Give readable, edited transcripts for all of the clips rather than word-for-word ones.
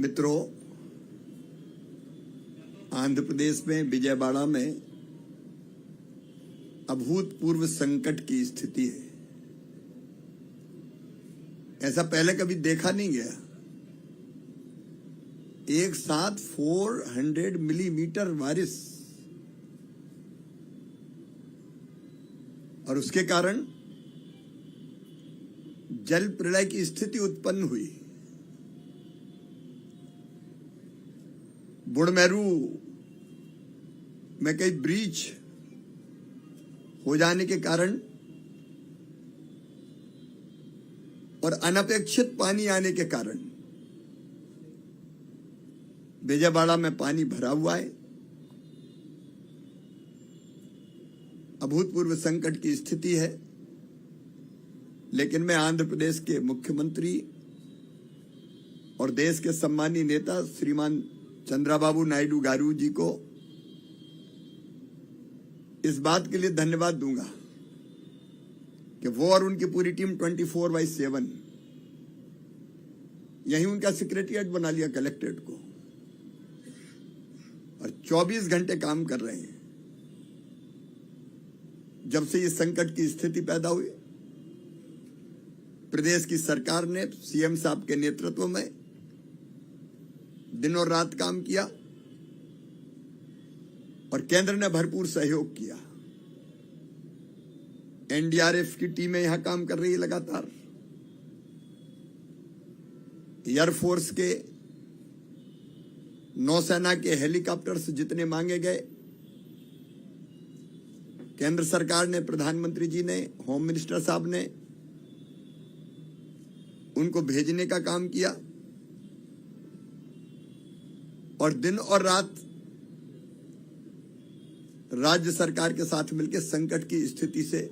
मित्रों, आंध्र प्रदेश में विजयवाड़ा में अभूतपूर्व संकट की स्थिति है। ऐसा पहले कभी देखा नहीं गया। एक साथ 400 मिलीमीटर बारिश और उसके कारण जल प्रलय की स्थिति उत्पन्न हुई। बुढ़मेरू में कई ब्रीच हो जाने के कारण और अनपेक्षित पानी आने के कारण विजयवाड़ा में पानी भरा हुआ है। अभूतपूर्व संकट की स्थिति है। लेकिन मैं आंध्र प्रदेश के मुख्यमंत्री और देश के सम्मानीय नेता श्रीमान चंद्राबाबू नायडू गारू जी को इस बात के लिए धन्यवाद दूंगा कि वो और उनकी पूरी टीम 24/7 यही उनका सेक्रेटरिएट बना लिया कलेक्ट्रेट को और 24 घंटे काम कर रहे हैं। जब से ये संकट की स्थिति पैदा हुई, प्रदेश की सरकार ने सीएम साहब के नेतृत्व में दिन और रात काम किया और केंद्र ने भरपूर सहयोग किया। एनडीआरएफ की टीमें यहां काम कर रही है लगातार। एयरफोर्स के, नौसेना के हेलीकॉप्टर्स जितने मांगे गए, केंद्र सरकार ने, प्रधानमंत्री जी ने, होम मिनिस्टर साहब ने उनको भेजने का काम किया और दिन और रात राज्य सरकार के साथ मिलकर संकट की स्थिति से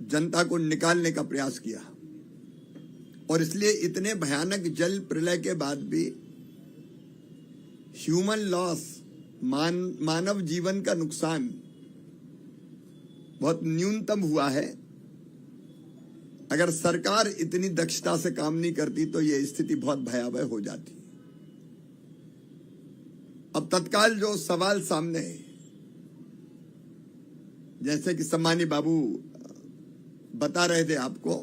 जनता को निकालने का प्रयास किया। और इसलिए इतने भयानक जल प्रलय के बाद भी ह्यूमन लॉस, मानव जीवन का नुकसान बहुत न्यूनतम हुआ है। अगर सरकार इतनी दक्षता से काम नहीं करती तो यह स्थिति बहुत भयावह हो जाती। अब तत्काल जो सवाल सामने है, जैसे कि सम्मानी बाबू बता रहे थे आपको,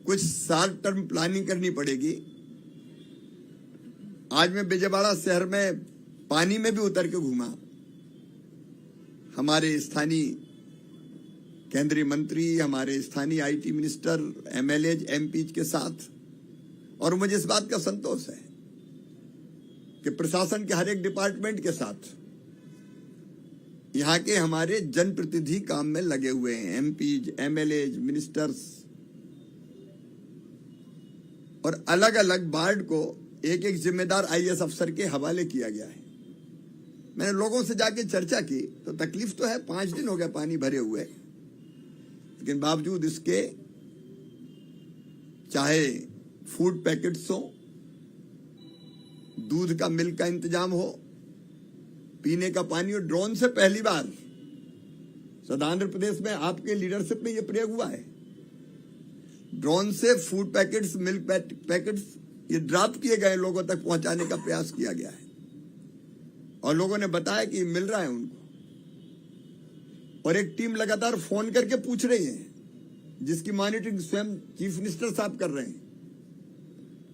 कुछ शॉर्ट टर्म प्लानिंग करनी पड़ेगी। आज मैं विजयवाड़ा शहर में पानी में भी उतर के घूमा, हमारे स्थानीय केंद्रीय मंत्री, हमारे स्थानीय आईटी मिनिस्टर, एमएलए, एमपी के साथ, और मुझे इस बात का संतोष है कि प्रशासन के हर एक डिपार्टमेंट के साथ यहां के हमारे जनप्रतिनिधि काम में लगे हुए हैं। एमपी, एमएलए, मिनिस्टर्स, और अलग अलग वार्ड को एक एक जिम्मेदार आईएएस अफसर के हवाले किया गया है। मैंने लोगों से जाके चर्चा की तो तकलीफ तो है, 5 दिन हो गए पानी भरे हुए, लेकिन बावजूद इसके चाहे फूड पैकेट्स हो, दूध का, मिल्क का इंतजाम हो, पीने का पानी हो। ड्रोन से पहली बार आंध्र प्रदेश में आपके लीडरशिप में यह प्रयोग हुआ है। ड्रोन से फूड पैकेट्स, मिल्क पैकेट्स ये ड्रॉप किए गए, लोगों तक पहुंचाने का प्रयास किया गया है और लोगों ने बताया कि मिल रहा है उनको। और एक टीम लगातार फोन करके पूछ रही है, जिसकी मॉनिटरिंग स्वयं चीफ मिनिस्टर साहब कर रहे हैं।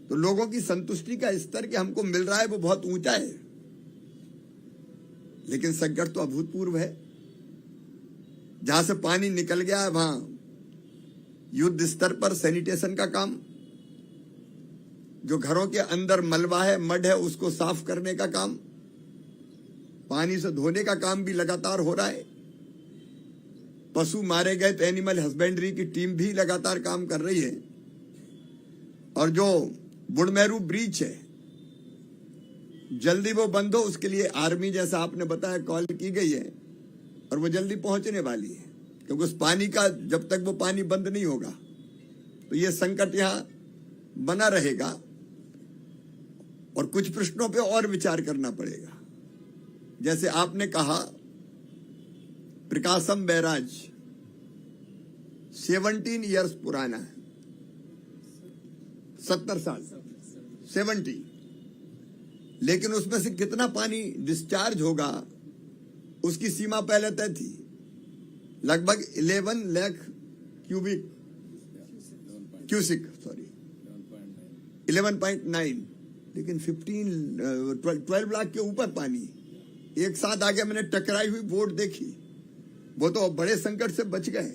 तो लोगों की संतुष्टि का स्तर कि हमको मिल रहा है वो बहुत ऊंचा है। लेकिन संकट तो अभूतपूर्व है। जहां से पानी निकल गया है वहां युद्ध स्तर पर सैनिटेशन का काम, जो घरों के अंदर मलबा है, मड है, उसको साफ करने का काम, पानी से धोने का काम भी लगातार हो रहा है। पशु मारे गए तो एनिमल हस्बेंड्री की टीम भी लगातार काम कर रही है। और जो बुढ़मेरू ब्रीच है, जल्दी वो बंद हो, उसके लिए आर्मी, जैसा आपने बताया, कॉल की गई है और वो जल्दी पहुंचने वाली है। क्योंकि उस पानी का, जब तक वो पानी बंद नहीं होगा तो ये संकट यहां बना रहेगा और कुछ प्रश्नों पे और विचार करना पड़ेगा। जैसे आपने कहा, प्रकाशम बैराज 17 इयर्स पुराना है, 70 साल 70, लेकिन उसमें से कितना पानी डिस्चार्ज होगा उसकी सीमा पहले तय थी, लगभग 11 लाख क्यूसिक 11.9, लेकिन 12 लाख के ऊपर पानी एक साथ आगे। मैंने टकराई हुई बोट देखी, वो तो बड़े संकट से बच गए।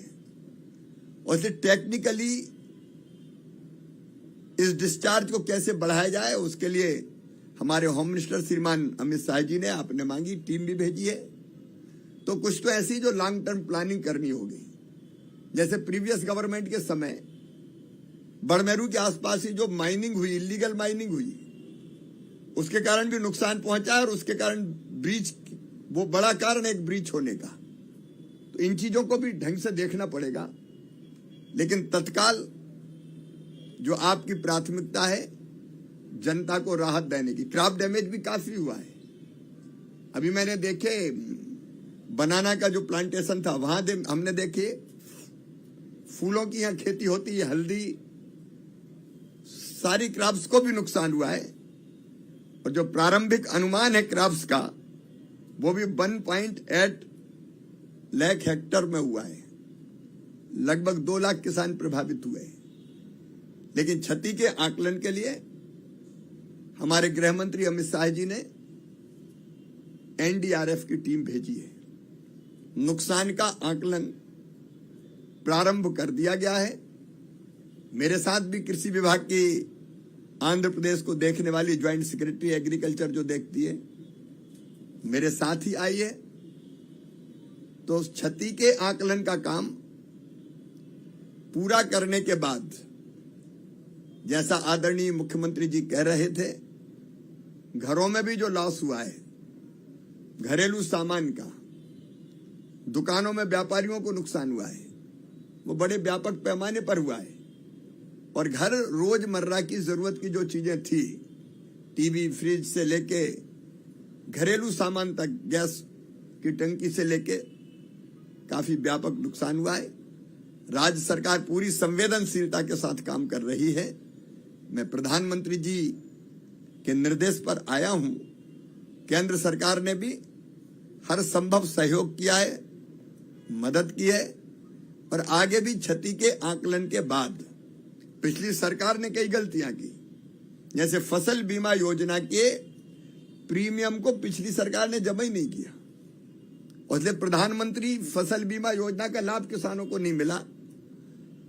और इसे टेक्निकली इस डिस्चार्ज को कैसे बढ़ाया जाए, उसके लिए हमारे होम मिनिस्टर श्रीमान अमित शाह जी ने आपने मांगी, टीम भी भेजी है। तो कुछ तो ऐसी जो लॉन्ग टर्म प्लानिंग करनी होगी, जैसे प्रीवियस गवर्नमेंट के समय बड़मेरू के आसपास ही जो माइनिंग हुई, इलीगल माइनिंग हुई, उसके कारण भी नुकसान पहुंचा और उसके कारण ब्रीच, वो बड़ा कारण एक ब्रीच होने का। तो इन चीजों को भी ढंग से देखना पड़ेगा। लेकिन तत्काल जो आपकी प्राथमिकता है जनता को राहत देने की, क्रॉप डैमेज भी काफी हुआ है। अभी मैंने देखे बनाना का जो प्लांटेशन था वहां हमने देखे फूलों की यहाँ खेती होती है, हल्दी, सारी क्रॉप्स को भी नुकसान हुआ है। और जो प्रारंभिक अनुमान है क्रॉप्स का वो भी 1.8 लाख हेक्टर में हुआ है, लगभग 2 लाख किसान प्रभावित हुए। लेकिन क्षति के आकलन के लिए हमारे गृह मंत्री अमित शाह जी ने एनडीआरएफ की टीम भेजी है। नुकसान का आकलन प्रारंभ कर दिया गया है। मेरे साथ भी कृषि विभाग की आंध्र प्रदेश को देखने वाली ज्वाइंट सेक्रेटरी एग्रीकल्चर जो देखती है, मेरे साथ ही आई है। तो क्षति के आकलन का काम पूरा करने के बाद, जैसा आदरणीय मुख्यमंत्री जी कह रहे थे, घरों में भी जो लॉस हुआ है घरेलू सामान का, दुकानों में व्यापारियों को नुकसान हुआ है, वो बड़े व्यापक पैमाने पर हुआ है। और घर रोजमर्रा की जरूरत की जो चीजें थी, टीवी, फ्रिज से लेके घरेलू सामान तक, गैस की टंकी से लेके काफी व्यापक नुकसान हुआ है। राज्य सरकार पूरी संवेदनशीलता के साथ काम कर रही है। मैं प्रधानमंत्री जी के निर्देश पर आया हूं। केंद्र सरकार ने भी हर संभव सहयोग किया है, मदद की है। और आगे भी क्षति के आकलन के बाद, पिछली सरकार ने कई गलतियां की, जैसे फसल बीमा योजना के प्रीमियम को पिछली सरकार ने जमा ही नहीं किया, इसलिए प्रधानमंत्री फसल बीमा योजना का लाभ किसानों को नहीं मिला।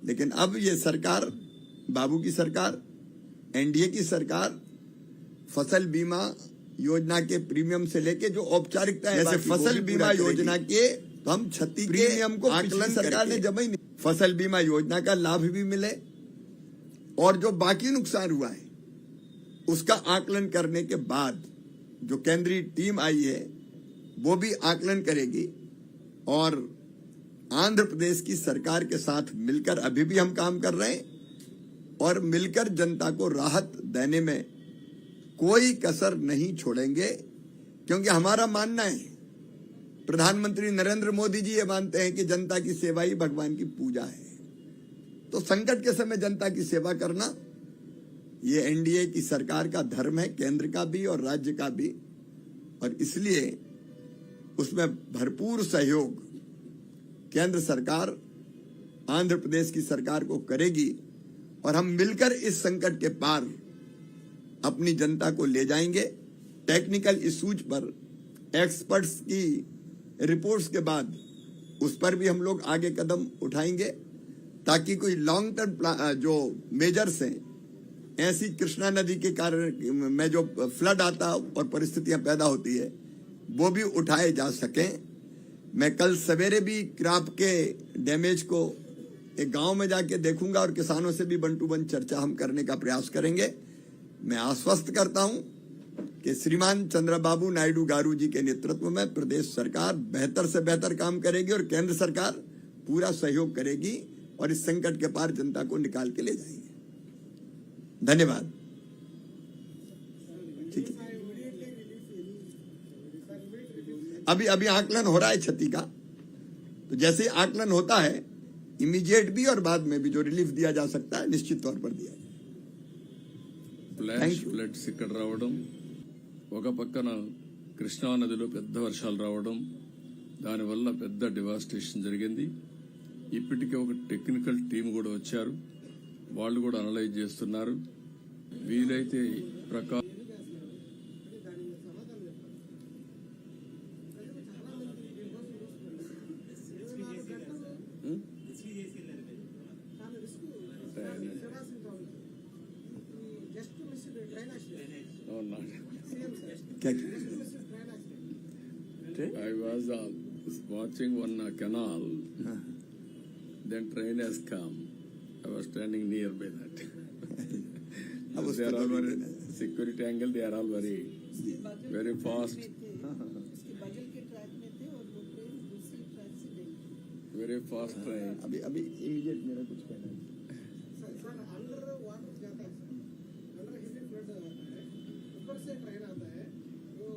लेकिन अब ये सरकार, बाबू की सरकार, एनडीए की सरकार, फसल बीमा योजना के प्रीमियम से लेके जो औपचारिकता है, जैसे फसल बीमा योजना के, तो हम क्षति प्रीमियम को आकलन सरकार ने जमा ही नहीं, फसल बीमा योजना का लाभ भी मिले और जो बाकी नुकसान हुआ है उसका आकलन करने के बाद जो केंद्रीय टीम आई है वो भी आकलन करेगी। और आंध्र प्रदेश की सरकार के साथ मिलकर अभी भी हम काम कर रहे हैं और मिलकर जनता को राहत देने में कोई कसर नहीं छोड़ेंगे। क्योंकि हमारा मानना है, प्रधानमंत्री नरेंद्र मोदी जी ये मानते हैं कि जनता की सेवा ही भगवान की पूजा है। तो संकट के समय जनता की सेवा करना ये एनडीए की सरकार का धर्म है, केंद्र का भी और राज्य का भी। और इसलिए उसमें भरपूर सहयोग केंद्र सरकार आंध्र प्रदेश की सरकार को करेगी और हम मिलकर इस संकट के पार अपनी जनता को ले जाएंगे। टेक्निकल इश्यूज पर एक्सपर्ट्स की रिपोर्ट्स के बाद उस पर भी हम लोग आगे कदम उठाएंगे, ताकि कोई लॉन्ग टर्म जो मेजर्स हैं, ऐसी कृष्णा नदी के कारण में जो फ्लड आता और परिस्थितियां पैदा होती है, वो भी उठाए जा सकें। मैं कल सवेरे भी क्रॉप के डैमेज को एक गांव में जाके देखूंगा और किसानों से भी वन टू वन चर्चा हम करने का प्रयास करेंगे। मैं आश्वस्त करता हूं कि श्रीमान चंद्रबाबू नायडू गारू जी के नेतृत्व में प्रदेश सरकार बेहतर से बेहतर काम करेगी और केंद्र सरकार पूरा सहयोग करेगी और इस संकट के पार जनता को निकाल के ले जाएंगे। धन्यवाद। ठीक है, अभी आकलन हो रहा है क्षति का, तो जैसे आकलन होता है इमीडिएट भी और बाद में भी जो रिलीफ दिया जा सकता है निश्चित तौर पर दिया जाए। ఫ్లాష్ ఫ్లడ్స్ ఇక్కడ రావడం, ఒక పక్కన కృష్ణా నదిలో పెద్ద వర్షాలు రావడం, దానివల్ల పెద్ద డివాస్టేషన్ జరిగింది. ఇప్పటికే ఒక టెక్నికల్ టీం కూడా వచ్చారు, వాళ్ళు కూడా అనలైజ్ చేస్తున్నారు. వీలైతే I was watching one canal, then train has come. I was standing nearby that. They are all very security angle. They are all very fast. Very fast train. अभी immediate मेरा कुछ कहना है सर अंडर वाटर जाता है, under hit flood आता है, ऊपर से ट्रेन आता है वो